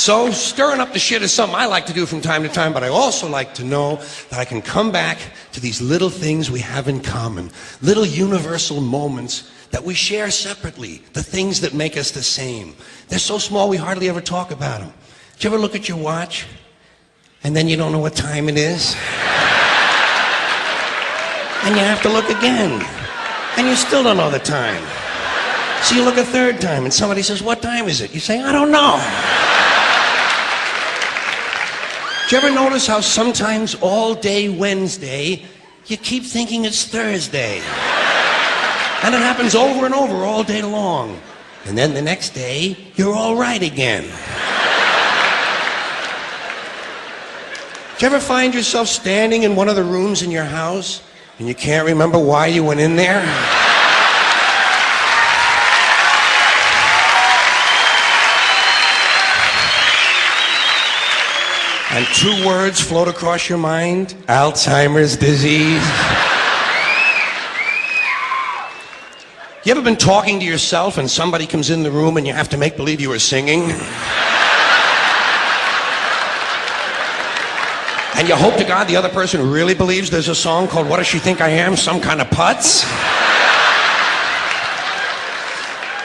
So stirring up the shit is something I like to do from time to time, but I also like to know that I can come back to these little things we have in common, little universal moments that we share separately, the things that make us the same. They're so small we hardly ever talk about them. Did you ever look at your watch and then you don't know what time it is? And you have to look again, and you still don't know the time. So you look a third time and somebody says, "What time is it?" You say, "I don't know." Do you ever notice how sometimes all day Wednesday, you keep thinking it's Thursday? And it happens over and over all day long. And then the next day, you're all right again. Do you ever find yourself standing in one of the rooms in your house and you can't remember why you went in there? And two words float across your mind: Alzheimer's disease. You ever been talking to yourself and somebody comes in the room and you have to make believe you were singing? And you hope to God the other person really believes there's a song called "What Does She Think I Am?" Some kind of putz?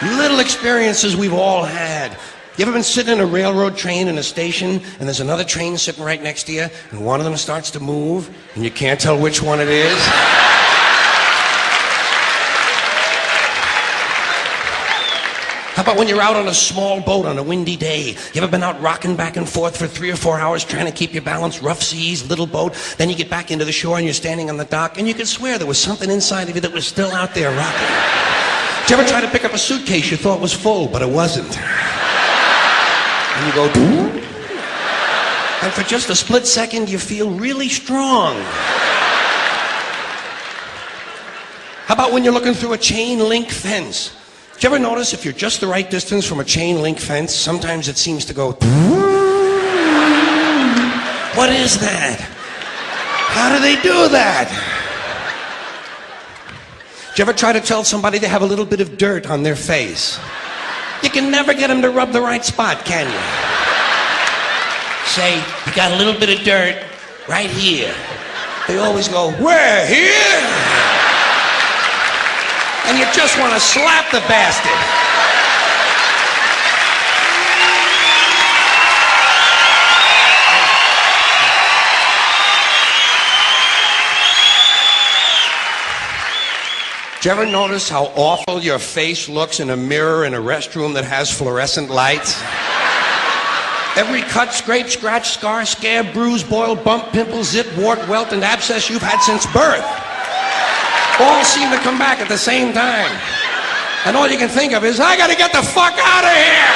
Little experiences we've all had. You ever been sitting in a railroad train in a station and there's another train sitting right next to you and one of them starts to move and you can't tell which one it is? How about when you're out on a small boat on a windy day? You ever been out rocking back and forth for 3 or 4 hours trying to keep your balance? Rough seas, little boat. Then you get back into the shore and you're standing on the dock and you could swear there was something inside of you that was still out there rocking. Did you ever try to pick up a suitcase you thought was full, but it wasn't? And you go, "Doo?" And for just a split second, you feel really strong. How about when you're looking through a chain link fence? Did you ever notice if you're just the right distance from a chain link fence, sometimes it seems to go, "Doo?" What is that? How do they do that? Did you ever try to tell somebody they have a little bit of dirt on their face? You can never get them to rub the right spot, can you? Say, "You got a little bit of dirt right here." They always go, "Where? Here?" And you just want to slap the bastard. Do you ever notice how awful your face looks in a mirror in a restroom that has fluorescent lights? Every cut, scrape, scratch, scar, scab, bruise, boil, bump, pimple, zip, wart, welt, and abscess you've had since birth all seem to come back at the same time. And all you can think of is, "I gotta get the fuck out of here!"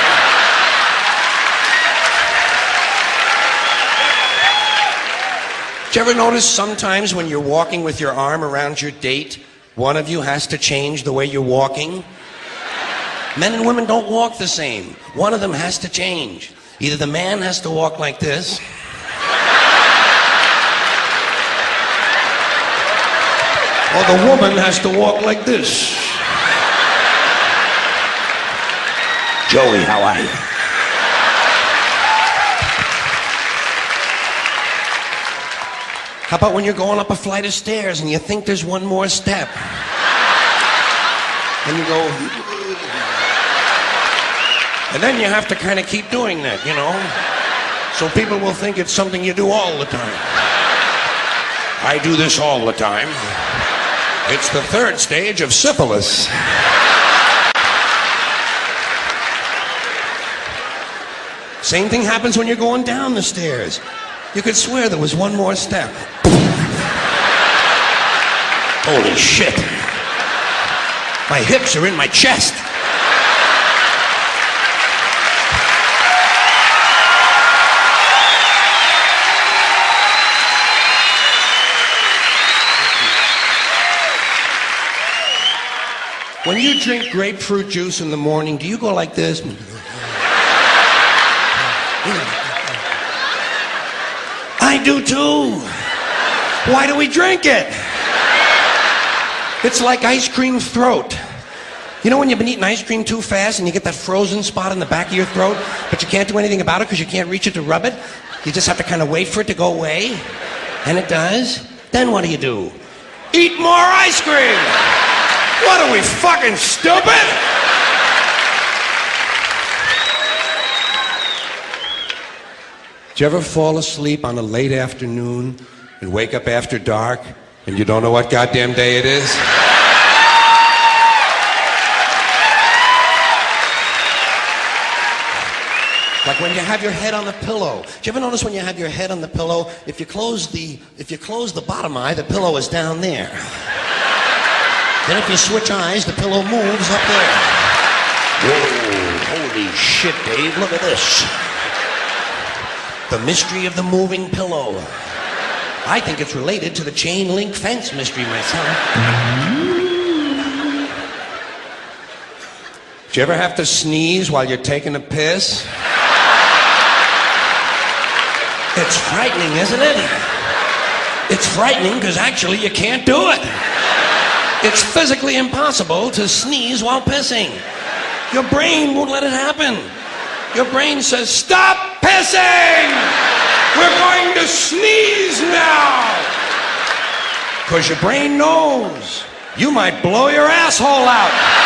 Do you ever notice sometimes when you're walking with your arm around your date, one of you has to change the way you're walking? Men and women don't walk the same. One of them has to change. Either the man has to walk like this, or the woman has to walk like this. "Joey, how are you?" How about when you're going up a flight of stairs and you think there's one more step? And you go, and then you have to kind of keep doing that, you know? So people will think it's something you do all the time. "I do this all the time. It's the third stage of syphilis." Same thing happens when you're going down the stairs. You could swear there was one more step. Holy shit. My hips are in my chest. When you drink grapefruit juice in the morning, do you go like this? I do too. Why do we drink it? It's like ice cream throat. You know when you've been eating ice cream too fast and you get that frozen spot in the back of your throat, but you can't do anything about it because you can't reach it to rub it? You just have to kind of wait for it to go away? And it does? Then what do? Eat more ice cream! What are we, fucking stupid? Did you ever fall asleep on a late afternoon and wake up after dark and you don't know what goddamn day it is? Like when you have your head on the pillow. Do you ever notice when you have your head on the pillow, if you close the bottom eye, the pillow is down there. Then if you switch eyes, the pillow moves up there. Whoa, holy shit, Dave, look at this. The mystery of the moving pillow. I think it's related to the chain link fence mystery myself. Did you ever have to sneeze while you're taking a piss? It's frightening, isn't it? It's frightening because actually you can't do it. It's physically impossible to sneeze while pissing. Your brain won't let it happen. Your brain says, stop pissing! We're going to sneeze now! Because your brain knows you might blow your asshole out.